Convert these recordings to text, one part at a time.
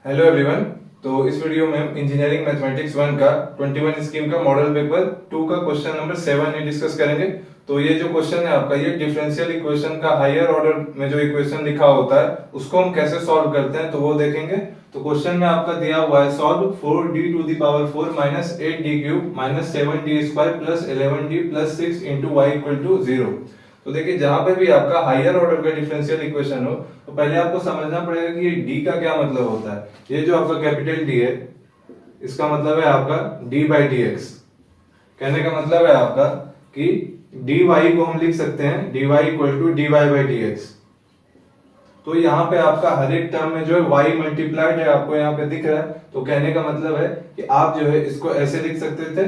Hello everyone. तो इस video में हम इंजीनियरिंग मैथमेटिक्स 1 का 21 स्कीम का मॉडल पेपर 2 का क्वेश्चन नंबर 7 ये डिस्कस करेंगे। तो ये जो क्वेश्चन है आपका, ये डिफरेंशियल इक्वेशन का हायर ऑर्डर में जो इक्वेशन लिखा होता है उसको हम कैसे सॉल्व करते हैं तो वो देखेंगे। तो क्वेश्चन में आपका दिया हुआ है solve 4d to the power 4 minus 8d cube minus 7d square plus 11d plus 6 into y equal to 0। तो देखिए जहां पे भी आपका हायर ऑर्डर का डिफरेंशियल इक्वेशन हो तो पहले आपको समझना पड़ेगा कि ये डी का क्या मतलब होता है। ये जो आपका कैपिटल डी है इसका मतलब है आपका डी बाई डी एक्स। कहने का मतलब है आपका कि डी वाई को हम लिख सकते हैं d y equal to d y by d x. तो यहाँ पे आपका हर एक टर्म में जो है y मल्टीप्लाइड है आपको यहाँ पे दिख रहा है। तो कहने का मतलब है कि आप जो है इसको ऐसे लिख सकते थे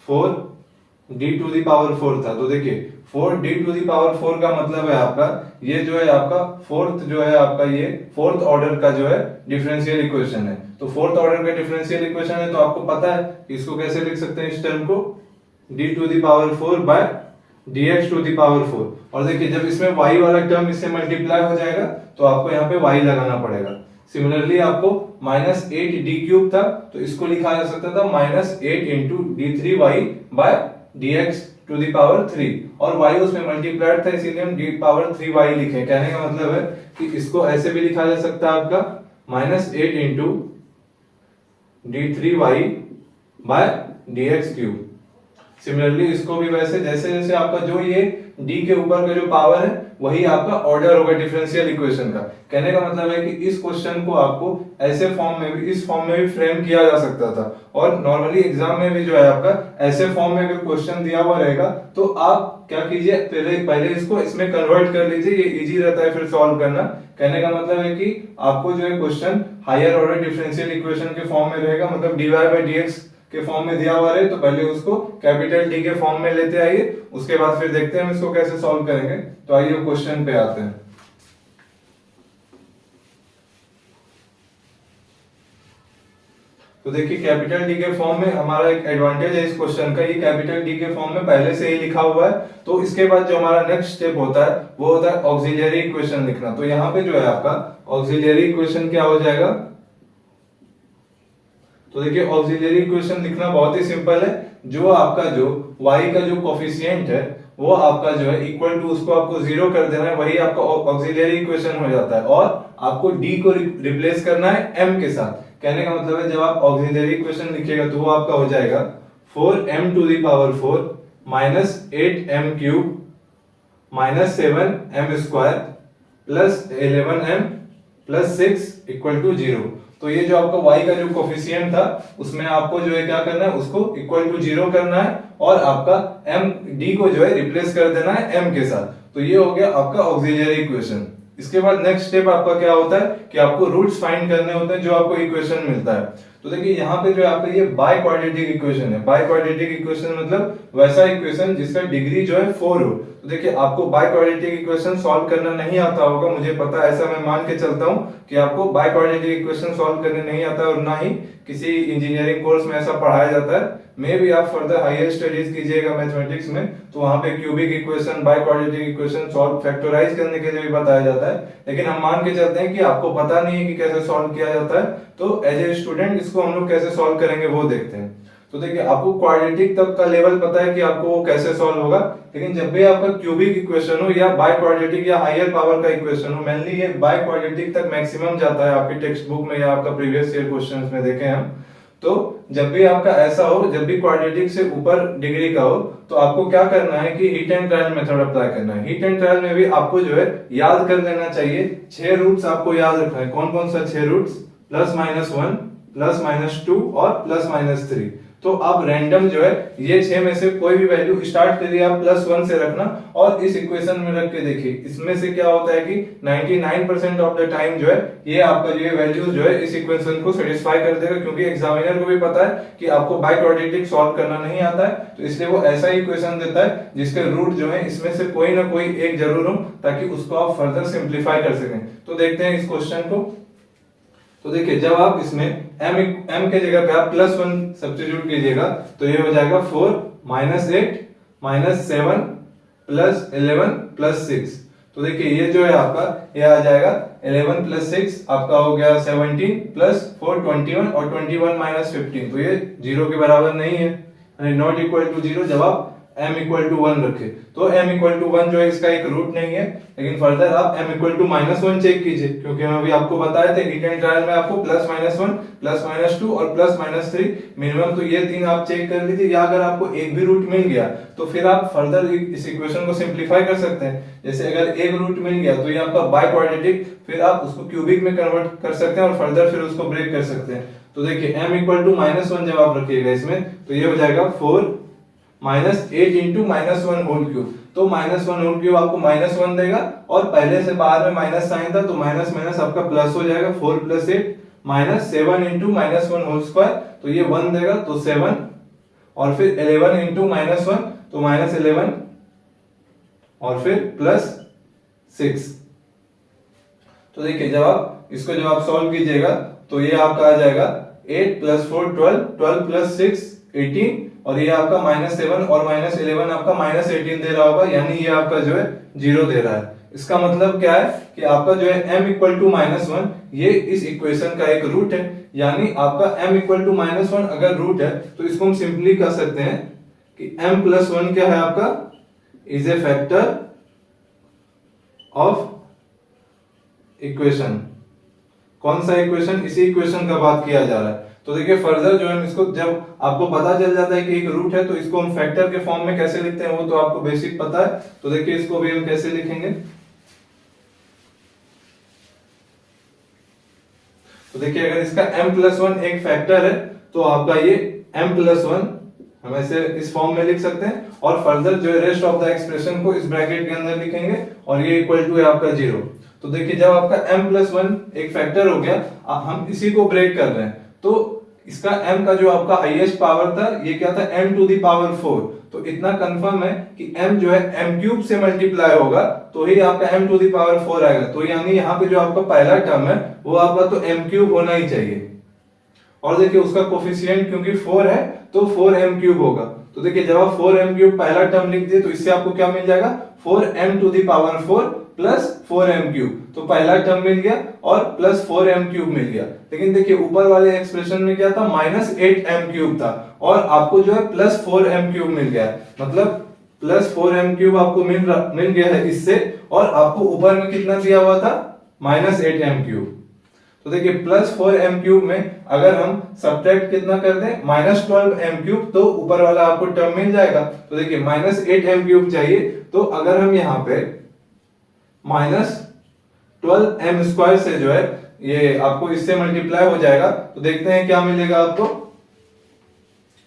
4d टू दी पावर 4 था। तो देखिए 4d टू दी पावर 4 का मतलब है आपका ये जो है आपका फोर्थ जो है आपका ये फोर्थ ऑर्डर का जो है डिफरेंशियल इक्वेशन है। तो फोर्थ ऑर्डर का डिफरेंशियल इक्वेशन है तो आपको पता है कि इसको कैसे लिख सकते हैं इस टर्म को d to the power 4 by dx to the power 4। और देखिए जब इसमें y वाला टर्म इससे मल्टीप्लाई हो जाएगा तो आपको यहाँ पे y लगाना पड़ेगा। सिमिलरली आपको माइनस 8d क्यूब था तो इसको लिखा जा सकता था minus 8 into d3y by dx to the power 3 और y उसमें मल्टीप्लाइड था इसीलिए हम d पावर 3y लिखे। कहने का मतलब है कि इसको ऐसे भी लिखा जा सकता है आपका minus 8 into d3y by dx cube. Similarly इसको भी वैसे जैसे जैसे आपका जो ये d के ऊपर का जो पावर है वही आपका ऑर्डर होगा डिफरेंशियल इक्वेशन का। कहने का मतलब है कि इस क्वेश्चन को आपको ऐसे फॉर्म में भी इस फॉर्म में भी फ्रेम किया जा सकता था और नॉर्मली एग्जाम में भी जो है आपका ऐसे फॉर्म में अगर क्वेश्चन दिया हुआ रहेगा तो आप क्या कीजिए पहले पहले इसको इसमें कन्वर्ट कर लीजिए, ये इजी रहता है फिर सॉल्व करना। कहने का मतलब है कि आपको जो है question higher order differential equation के फॉर्म में रहेगा, मतलब dy बाई dx के फॉर्म में दिया हुआ रहे तो पहले उसको कैपिटल डी के फॉर्म में लेते आइए, उसके बाद फिर देखते हैं हम इसको कैसे सॉल्व करेंगे। तो आइए क्वेश्चन पे आते हैं। तो देखिए कैपिटल डी के फॉर्म में हमारा एक एडवांटेज है इस क्वेश्चन का, ये कैपिटल डी के फॉर्म में पहले से ही लिखा हुआ है। तो इसके बाद जो हमारा नेक्स्ट स्टेप होता है वो होता है ऑक्सिलरी इक्वेशन लिखना। तो यहाँ पे जो है आपका ऑक्सिलरी इक्वेशन क्या हो जाएगा, तो देखिए ऑक्सिलरी इक्वेशन लिखना बहुत ही सिंपल है। जो आपका जो y का जो कोफिशिएंट है वो आपका जो है इक्वल टू उसको आपको जीरो कर देना है, वही आपका ऑक्सिलरी इक्वेशन हो जाता है और आपको d को रिप्लेस करना है m के साथ। कहने का मतलब है जब आप ऑक्सिलरी इक्वेशन लिखिएगा तो वो आपका हो जाएगा 4m to the power 4 minus 8m cube minus 7m square plus 11m plus 6 equal to 0। तो ये जो आपका y का जो कोफिशिएंट था उसमें आपको जो है क्या करना है उसको इक्वल टू 0 करना है और आपका m d को जो है रिप्लेस कर देना है m के साथ। तो ये हो गया आपका ऑक्सिलरी इक्वेशन। इसके बाद नेक्स्ट स्टेप आपका क्या होता है कि आपको रूट्स फाइंड करने होते हैं जो आपको इक्वेशन मिलता है। तो देखिए यहाँ पे जो आपका ये बाय क्वाड्रेटिक इक्वेशन है। बाय क्वाड्रेटिक इक्वेशन मतलब वैसा इक्वेशन जिसका डिग्री जो है 4 हो। तो देखिए आपको बाय क्वाड्रेटिक इक्वेशन सॉल्व करना नहीं आता होगा, मुझे पता है, ऐसा मैं मान के चलता हूँ कि आपको बाय क्वाड्रेटिक इक्वेशन सॉल्व करने नहीं आता और ना ही किसी इंजीनियरिंग कोर्स में ऐसा पढ़ाया जाता है। मे भी आप फर्दर हायर स्टडीज कीजिएगा मैथमेटिक्स में तो वहां पे cubic equation by quadratic equation solve factorise करने के लिए भी बताया जाता है, लेकिन हम मान के चलते हैं कि आपको पता नहीं है कि कैसे सॉल्व किया जाता है। तो एज ए स्टूडेंट इसको हम लोग कैसे सॉल्व करेंगे वो देखते हैं। तो देखिए आपको क्वाड्रेटिक तक का लेवल पता है कि आपको वो कैसे सॉल्व होगा, लेकिन जब भी आपका क्यूबिक इक्वेशन हो या बाय क्वाड्रेटिक या हायर पावर का इक्वेशन हो, मेनली ये बाय क्वाड्रेटिक तक मैक्सिमम जाता है आपके टेक्स्ट बुक में या आपका प्रीवियस ईयर क्वेश्चंस में देखे हम। तो जब भी आपका ऐसा हो, जब भी क्वाड्रेटिक से ऊपर डिग्री का हो तो आपको क्या करना है कि heat and trial method apply करना है। हीट एंड ट्रायल में भी आपको जो है याद कर लेना चाहिए 6 रूट्स आपको याद रखना है। कौन कौन सा 6 roots, plus minus 1 plus minus 2 और प्लस माइनस 3। तो आप रैंडम जो है ये 6 में से कोई भी वैल्यू स्टार्ट करिए आप प्लस 1 से रखना और इस इक्वेशन में रख के देखिए इसमें से क्या होता है कि 99% ऑफ द टाइम जो है ये आपका जो वैल्यू जो है इस इक्वेशन को सेटिस्फाई कर देगा, क्योंकि एग्जामिनर को भी पता है कि आपको बाय क्वाड्रेटिक सॉल्व करना नहीं आता है। तो इसलिए वो ऐसा इक्वेशन देता है जिसके रूट जो है इसमें से कोई ना कोई एक जरूर हो ताकि उसको आप फर्दर सिंप्लीफाई कर सकें। तो देखते हैं इस क्वेश्चन को। तो देखिए जब आप इसमें m के जगह पे आप प्लस 1 सब्स्टिट्यूट कीजिएगा तो ये हो जाएगा 4 माइनस 8 माइनस 7 प्लस 11 प्लस 6। तो देखिए ये जो है आपका ये आ जाएगा 11 प्लस 6 आपका हो गया 17 प्लस 4 21 और 21 माइनस 15, तो ये 0 के बराबर नहीं है, यानी नॉट इक्वल टू 0 जब आप m इक्वल टू 1 रखे। तो m इक्वल टू 1 जो है इसका एक रूट नहीं है, लेकिन फर्दर आप m इक्वल टू -1 चेक कीजिए, क्योंकि हम अभी आपको बताए थे हिट एंड ट्रायल में आपको +-1 +-2 और +-3 मिनिमम, तो ये तीन आप चेक कर लीजिए। या अगर आपको एक भी रूट मिल गया तो फिर आप फर्दर इस इक्वेशन को सिंप्लीफाई कर सकते हैं। जैसे अगर एक रूट मिल गया तो ये आपका बाय क्वाड्रेटिक, फिर आप उसको क्यूबिक में कन्वर्ट कर सकते हैं और फर्दर फिर उसको ब्रेक कर सकते हैं। तो देखिए m इक्वल टू -1 जब आप रखिएगा इसमें तो ये हो जाएगा 4 -8 इंटू -1 होल क्यूब। तो -1 होल क्यूब आपको -1 देगा और पहले से बाहर में माइनस साइन था तो माइनस माइनस आपका प्लस हो जाएगा। 4 + 8 -7 इंटू -1 होल स्क्वायर, तो ये 1 देगा तो 7, और फिर 11 इंटू -1 तो -11 और फिर +6। तो देखिए जब आप इसको जब आप सॉल्व कीजिएगा तो ये आपका आ जाएगा 8 + 4 12, 12 + 6 18, और ये आपका -7 और -11 आपका -18 दे रहा होगा, यानी ये आपका जो है 0 दे रहा है। इसका मतलब क्या है कि आपका जो है m इक्वल टू -1 ये इस इक्वेशन का एक रूट है, यानी आपका m इक्वल टू -1 अगर रूट है तो इसको हम सिंपली कह सकते हैं कि m + 1 क्या है आपका is a factor of equation. कौन सा इक्वेशन? इसी इक्वेशन का बात किया जा रहा है। तो देखिए फर्दर जो है इसको जब आपको पता चल जाता है कि एक रूट है तो इसको हम फैक्टर के फॉर्म में कैसे लिखते हैं वो तो आपको बेसिक पता है। तो देखिए इसको भी हम कैसे लिखेंगे, तो देखिए अगर इसका m + 1 एक फैक्टर है तो आपका ये m + 1 हम ऐसे इस फॉर्म में लिख सकते हैं, और फर्दर जो है रेस्ट ऑफ द एक्सप्रेशन को इस ब्रैकेट के अंदर लिखेंगे और ये इक्वल टू है आपका 0। तो देखिए जब आपका m + 1 एक फैक्टर हो गया, हम इसी को ब्रेक कर रहे हैं, तो इसका m का जो आपका हाईएस्ट पावर था ये क्या था m⁴। तो इतना कंफर्म है कि m जो है m³ से मल्टीप्लाई होगा तो ही आपका m⁴ आएगा। तो यानी यहाँ पे जो आपका पहला टर्म है वो आपका तो m³ होना ही चाहिए, और देखिए उसका कोफिशिएंट क्योंकि 4 है तो 4m³ होगा। तो देखिए जब आप 4m³ पहला टर्म लिख दिए तो इससे आपको क्या मिल जाएगा 4m⁴ प्लस 4m³, तो पहला टर्म मिल गया और प्लस 4m³ मिल गया। लेकिन देखिए ऊपर वाले एक्सप्रेशन में क्या था -8m³ था और आपको जो है प्लस 4m³ मिल गया, मतलब प्लस 4m³ आपको मिल गया है इससे, और आपको ऊपर में कितना दिया हुआ था -8m³। तो देखिए प्लस 4m³ में अगर हम सब्ट्रैक्ट कितना कर दें -12m³, तो ऊपर वाला आपको टर्म मिल जाएगा। तो देखिए -8m³ चाहिए, तो अगर हम यहाँ पे -12m² से जो है ये आपको इससे मल्टीप्लाई हो जाएगा, तो देखते हैं क्या मिलेगा आपको।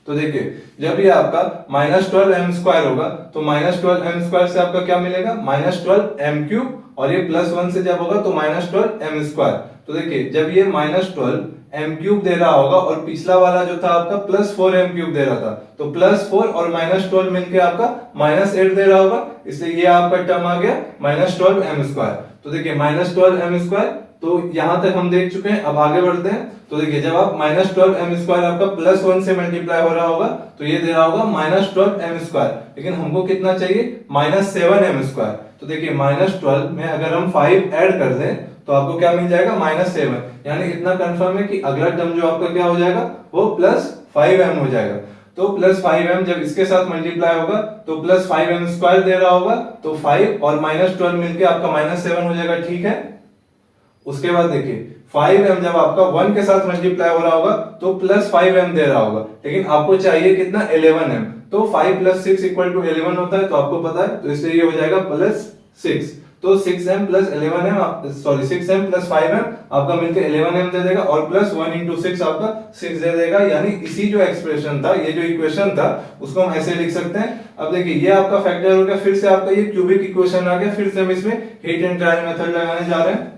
तो देखिए जब ये आपका -12m² होगा तो -12m² से आपका क्या मिलेगा -12m³, और ये +1 से जब होगा तो -12m²। तो देखिए जब ये -12m³ दे रहा होगा और पिछला वाला जो था आपका +4m³ दे रहा था, तो +4 और -12 मिलके आपका -8 दे रहा होगा, इसलिए ये आपका टर्म आ गया -12m²। तो देखिए -12m², तो यहां तक हम देख चुके हैं। अब आगे बढ़ते हैं। तो देखिए जब आप -12m² आपका +1 से मल्टीप्लाई हो रहा होगा तो ये दे रहा होगा -12m², लेकिन हमको कितना चाहिए -7m²। तो देखिए -12 में अगर हम 5 ऐड कर दें तो आपको क्या मिल जाएगा -7, यानी इतना कंफर्म है कि अगला टर्म जो आपका क्या हो जाएगा वो +5m हो जाएगा। तो +5m जब इसके साथ मल्टीप्लाई होगा तो +5m² दे रहा होगा, तो 5 और -12 मिलके आपका -7 हो जाएगा, ठीक है। उसके बाद देखिए 5m जब आपका 1 के साथ मल्टीप्लाई हो रहा होगा तो +5m दे रहा होगा, लेकिन आपको चाहिए कितना 11m, तो 5 + 6 = 11 होता है, तो आपको पता है, तो इसलिए ये हो जाएगा +6। तो 6m + 11m sorry 6m + 5m आपका मिलकर 11m दे देगा, और +1 × 6 आपका 6 दे देगा, यानी इसी जो एक्सप्रेशन था, ये जो इक्वेशन था उसको हम ऐसे लिख सकते हैं। अब देखिए ये आपका फैक्टर हो गया, फिर से आपका ये क्यूबिक इक्वेशन आ गया, फिर से हम इसमें हिट एंड ट्रायल मेथड लगाने जा रहे हैं।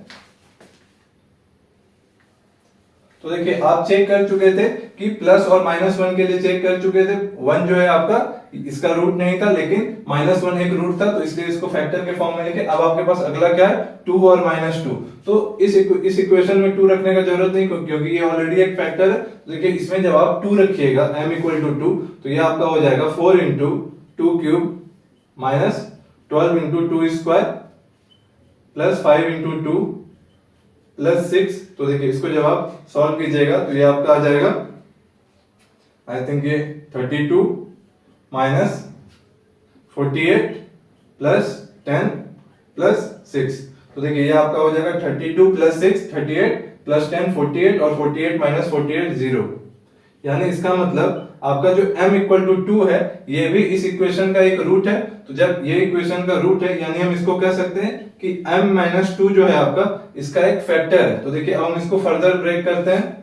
तो देखिए आप चेक कर चुके थे कि प्लस और -1 के लिए चेक कर चुके थे। 1 जो है आपका इसका रूट नहीं था, लेकिन -1 एक रूट था, तो इसलिए इसको फैक्टर के फॉर्म में लेके अब आपके पास अगला क्या है 2 और -2। तो इस इक्वेशन में 2 रखने का जरूरत नहीं, क्योंकि ये ऑलरेडी एक फैक्टर है। देखिए इसमें जब आप 2 रखिएगा m = 2, तो ये आपका हो जाएगा 4 × 2³ -12 × 2² प्लस 5 इंटू 2 प्लस 6। तो देखिए इसको जब आप सॉल्व कीजिएगा तो ये आपका आ जाएगा, आई थिंक ये 32 माइनस 48 प्लस 10 प्लस 6। तो देखिए ये आपका हो जाएगा 32 प्लस 6 38 प्लस 10 48 और 48 माइनस 48 0। यानी इसका मतलब आपका जो m इक्वल टू 2 है ये भी इस इक्वेशन का एक रूट है। तो जब ये इक्वेशन का रूट है यानी हम इसको कह सकते हैं कि m माइनस 2 जो है आपका इसका एक फैक्टर है। तो देखिए अब हम इसको फर्दर ब्रेक करते हैं।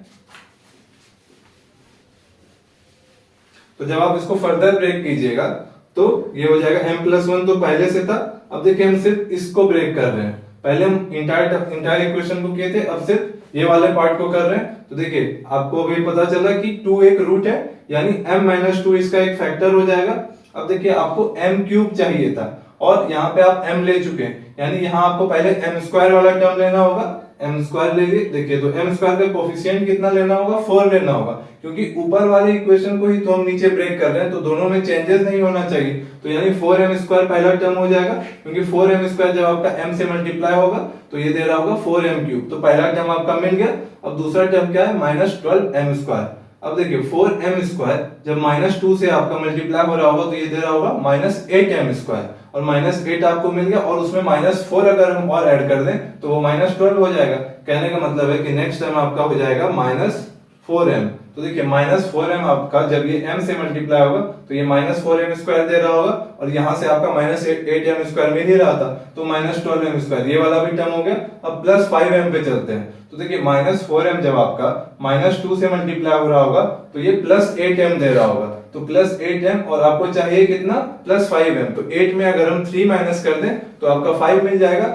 तो जब आप इसको फर्दर ब्रेक कीजिएगा तो ये हो जाएगा m प्लस 1 तो पहले से था। अब देखिए हम सिर्फ इसको ब्रेक कर रहे हैं, पहले हम इंटायर इक्वेशन को किए थे, अब सिर्फ ये वाले पार्ट को कर रहे हैं। तो देखिए आपको अभी पता चला कि 2 एक रूट है यानी m माइनस 2 इसका एक फैक्टर हो जाएगा। अब देखिए आपको m क्यूब चाहिए था और यहाँ पे आप m ले चुके हैं, यानी यहाँ आपको पहले m स्क्वायर वाला टर्म लेना होगा। m स्क्वायर ले लिए, देखिए तो m स्क्वायर का कोफिशिएंट कितना लेना होगा, 4 लेना होगा, क्योंकि ऊपर वाली इक्वेशन को ही तो हम नीचे ब्रेक कर रहे हैं तो दोनों में चेंजेस नहीं होना चाहिए। तो यानी 4m स्क्वायर पहला टर्म हो जाएगा, क्योंकि 4m स्क्वायर जब आपका m से मल्टीप्लाई होगा तो ये दे रहा होगा 4m क्यूब। तो पहला टर्म आपका मिल गया। अब दूसरा टर्म क्या है, माइनस 12m स्क्वायर। अब देखिए 4m स्क्वायर जब माइनस 2 से आपका मल्टीप्लाई हो रहा होगा तो ये दे रहा होगा माइनस 8m स्क्वायर, और माइनस 8 आपको मिल गया और उसमें माइनस 4 अगर हम और ऐड कर दें तो वो माइनस 12 हो जाएगा। कहने का मतलब है कि नेक्स्ट टर्म आपका हो जाएगा माइनस 4m। तो देखिए माइनस 4m आपका जब ये m से मल्टीप्लाई होगा तो ये माइनस 4m स्क्वायर दे रहा होगा, और यहाँ से आपका माइनस 8m स्क्वायर मिल ही रहा था तो माइनस 12m स्क्वायर, ये वाला भी टर्म हो गया। अब प्लस 5m पे चलते हैं। तो देखिए माइनस 4m जब आपका माइनस 2 से मल्टीप्लाई हो रहा होगा तो ये प्लस 8m दे रहा होगा, तो प्लस 8m और आपको चाहिए कितना, प्लस 5m। तो 8 में अगर हम 3 माइनस कर दें तो आपका 5 मिल जाएगा।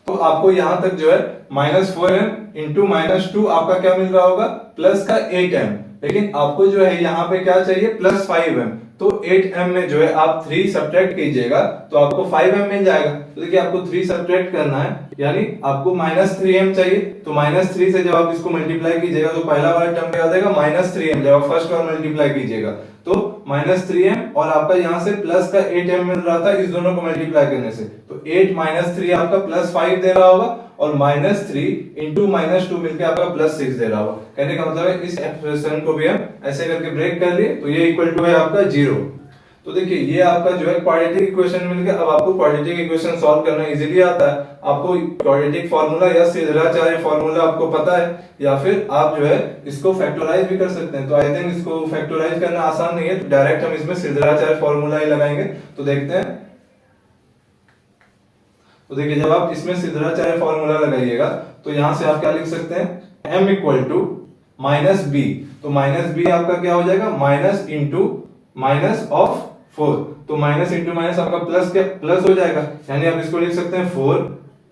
तो आपको यहां तक जो है माइनस 4m इंटू माइनस 2 आपका क्या मिल रहा होगा, प्लस का 8m। लेकिन आपको जो है यहाँ पे क्या चाहिए, प्लस 5m। तो 8m में जो है आप 3 सब्ट्रैक्ट कीजिएगा तो आपको 5m मिल जाएगा। तो देखिए आपको 3 सब्ट्रैक्ट करना है यानी आपको माइनस 3m चाहिए। तो माइनस 3 से जब आप इसको मल्टीप्लाई कीजिएगा तो पहला वाला टर्म क्या हो जाएगा, माइनस 3m। जब आप फर्स्ट बार मल्टीप्लाई कीजिएगा तो माइनस 3m और आपका यहाँ से प्लस का 8m मिल रहा था इस दोनों को मल्टीप्लाई करने से। तो 8 माइनस 3 आपका प्लस 5 दे रहा होगा, और माइनस 3 इंटू माइनस 2 मिलकर आपका प्लस 6 दे रहा होगा। कहने का मतलब है इस एक्सप्रेशन को भी हम ऐसे करके ब्रेक कर लिए तो ये इक्वल टू है आपका 0। तो देखिए ये आपका जो है क्वाड्रेटिक इक्वेशन मिल गया। अब आपको क्वाड्रेटिक इक्वेशन सॉल्व करना इजीली आता है। आपको क्वाड्रेटिक फार्मूला या सिद्धाचार्य फार्मूला आपको पता है, या फिर आप जो है इसको फैक्टराइज भी कर सकते हैं। तो आई थिंक इसको फैक्टराइज करना आसान नहीं है, तो डायरेक्ट हम इसमें सिद्धाचार्य फार्मूला ही लगाएंगे। तो देखते हैं। तो देखिए जब आप इसमें सिद्धाचार्य फार्मूला लगाइएगा तो यहां से आप क्या लिख सकते हैं, m equal to minus b. तो माइनस बी आपका क्या हो जाएगा, माइनस इंटू माइनस ऑफ 4। तो माइनस इंटू माइनस आपका प्लस क्या, प्लस हो जाएगा। यानी आप इसको लिख सकते हैं 4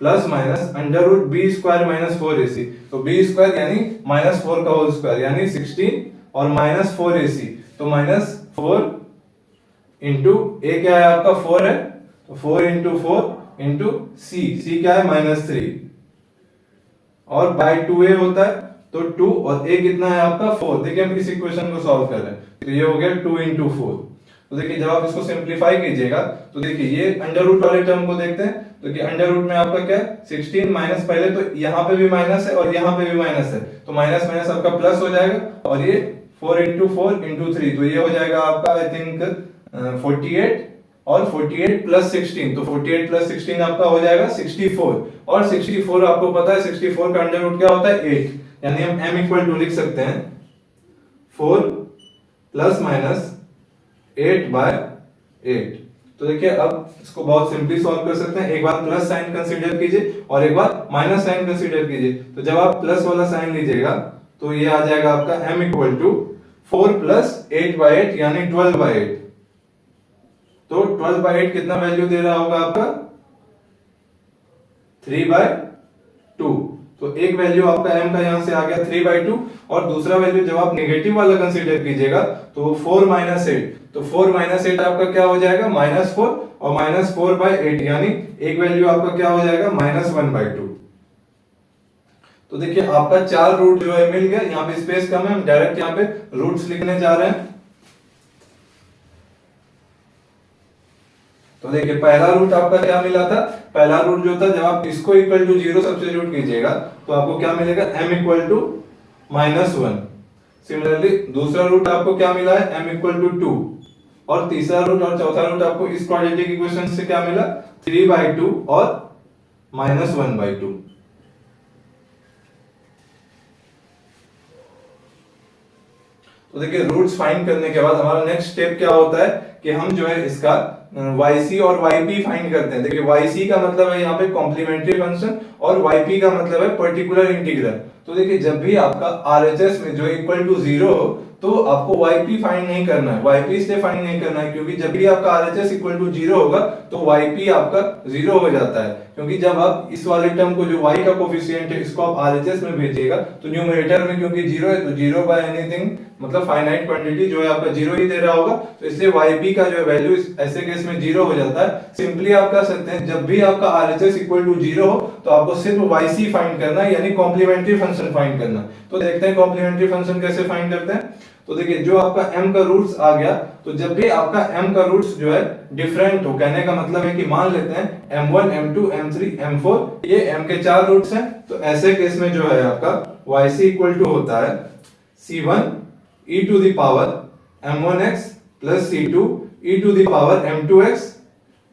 plus minus under root b square minus 4ac। तो बी स्क्वायर यानी माइनस 4 का होल स्क्वायर यानी 16 और माइनस 4ac। तो माइनस 4 इंटू ए क्या है आपका 4 है, तो 4 इंटू 4 इंटू सी क्या है माइनस 3, और बाय 2a होता है तो 2 और a कितना है आपका 4। देखिए हम इस इक्वेशन को सॉल्व कर रहे हैं तो ये हो गया 2 इंटू 4। तो देखिए जब आप इसको सिंप्लीफाई कीजिएगा तो देखिए ये अंडर रूट वाले टर्म को देखते हैं। तो कि अंडर रूट में आपका क्या है 16 माइनस, पहले तो यहाँ पे भी माइनस है और यहाँ पे भी माइनस है, तो माइनस माइनस आपका प्लस हो जाएगा, और ये 4 इंटू 4 इंटू 3 तो ये हो जाएगा आपका आई थिंक 48, और 48 प्लस 16 तो 48 प्लस 16 आपका हो जाएगा 64, और 64 आपको पता है 64 का अंडर रूट क्या होता है 8। यानी हम m इक्वल टू लिख सकते हैं 4 प्लस माइनस 8 बाय 8। तो देखिए अब इसको बहुत सिंपली सॉल्व कर सकते हैं। एक बार प्लस साइन कंसीडर कीजिए और एक बार माइनस साइन कंसीडर कीजिए। तो जब आप प्लस वाला साइन लीजिएगा तो ये आ जाएगा आपका m equal to 4 plus 8 by 8 यानी 12 बाय 8। तो 12 बाय 8 कितना वैल्यू दे रहा होगा आपका 3 बाय 2। तो एक वैल्यू आपका m का यहां से आ गया 3 बाय 2, और दूसरा वैल्यू जब आप नेगेटिव वाला कंसीडर कीजिएगा तो 4 माइनस 8। तो 4 माइनस 8 आपका क्या हो जाएगा माइनस 4, और माइनस 4 बाय 8 यानी एक वैल्यू आपका क्या हो जाएगा माइनस 1 बाय 2। तो देखिए आपका 4 रूट जो है मिल गया। यहाँ पे स्पेस कम है, हम डायरेक्ट यहाँ पे रूट्स लिखने जा रहे हैं। तो देखिए पहला रूट आपका क्या मिला था, पहला रूट जो था जब आप इसको इक्वल टू 0 सब्स्टिट्यूट कीजिएगा तो आपको क्या मिलेगा, m इक्वल टू -1। सिमिलरली दूसरा रूट आपको क्या मिला है, m इक्वल टू 2, और तीसरा रूट और चौथा रूट आपको इस क्वाड्रेटिक इक्वेशन से क्या मिला, 3/2 और -1/2। तो देखिए रूट्स फाइंड करने के बाद हमारा नेक्स्ट स्टेप क्या होता है कि हम जो है इसका yc और yp फाइंड करते हैं। देखिए yc का मतलब है यहाँ पे कॉम्प्लीमेंट्री फंक्शन और yp का मतलब है पर्टिकुलर इंटीग्रल। तो देखिए जब भी आपका RHS में जो इक्वल टू 0 हो तो आपको yp फाइंड नहीं करना है, yp इसलिए फाइंड नहीं करना है क्योंकि जब भी आपका RHS इक्वल टू 0 होगा तो yp आपका 0 हो जाता है, क्योंकि जब आप इस वाले टर्म को जो y का कोफिशिएंट है इसको आप RHS में भेजिएगा तो न्यूमरेटर में क्योंकि 0 है तो 0 बाय एनीथिंग मतलब फाइनाइट क्वांटिटी जो है आपका 0 ही दे रहा होगा, तो इसलिए yp का जो वैल्यू ऐसे केस में 0 हो जाता है। सिंपली आप कर सकते हैं जब भी आपका RHS इक्वल टू 0 हो तो आपको सिर्फ yc फाइंड करना है, यानी कॉम्प्लीमेंट्री फंक्शन फाइंड करना। तो देखते हैं कॉम्प्लीमेंट्री फंक्शन कैसे फाइंड करते हैं। तो देखिए जो आपका m का रूट्स आ गया, तो जब भी आपका m का रूट्स जो है डिफरेंट हो, कहने का मतलब है कि मान लेते हैं m1 m2 m3 m4 ये m के 4 रूट्स हैं, तो ऐसे केस में जो है आपका yc इक्वल टू होता है c1 e to the power m1x plus c2 e to the power m2x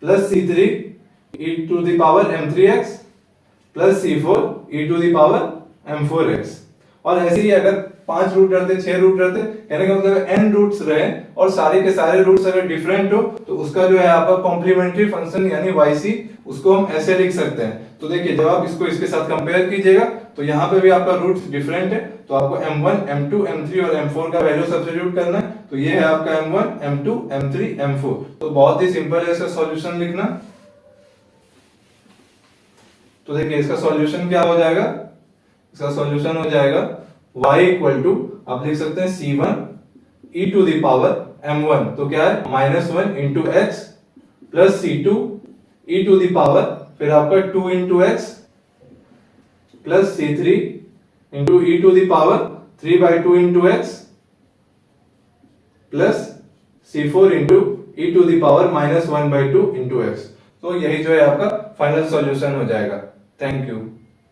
plus c3 e to the power m3x plus c4 e to the power m4x। और ऐसे ही अगर 5 root रहते, 6 root रहते, कहने का मतलब n रूट्स रहे और सारे के सारे रूट्स अगर डिफरेंट हो तो उसका जो है आपका कॉम्प्लीमेंट्री फंक्शन यानी yc उसको हम ऐसे लिख सकते हैं। तो देखिए जब आप इसको इसके साथ कंपेयर कीजिएगा तो यहाँ पे भी आपका रूट्स डिफरेंट है, तो आपको m1 m2 m3 और m4 का वैल्यू सब्स्टिट्यूट करना है। तो ये है आपका m1 m2 m3 m4। तो बहुत ही सिंपल है इसका सॉल्यूशन लिखना। तो देखिए इसका सॉल्यूशन क्या हो जाएगा, इसका सॉल्यूशन हो जाएगा y इक्वल टू आप लिख सकते हैं c1 e to the power m1 तो क्या है -1 into x plus c2 e to the power फिर आपका 2 into x plus c3 into e to the power 3/2 into x plus c4 into e to the power -1/2 into x. तो यही जो है आपका फाइनल सॉल्यूशन हो जाएगा। Thank you.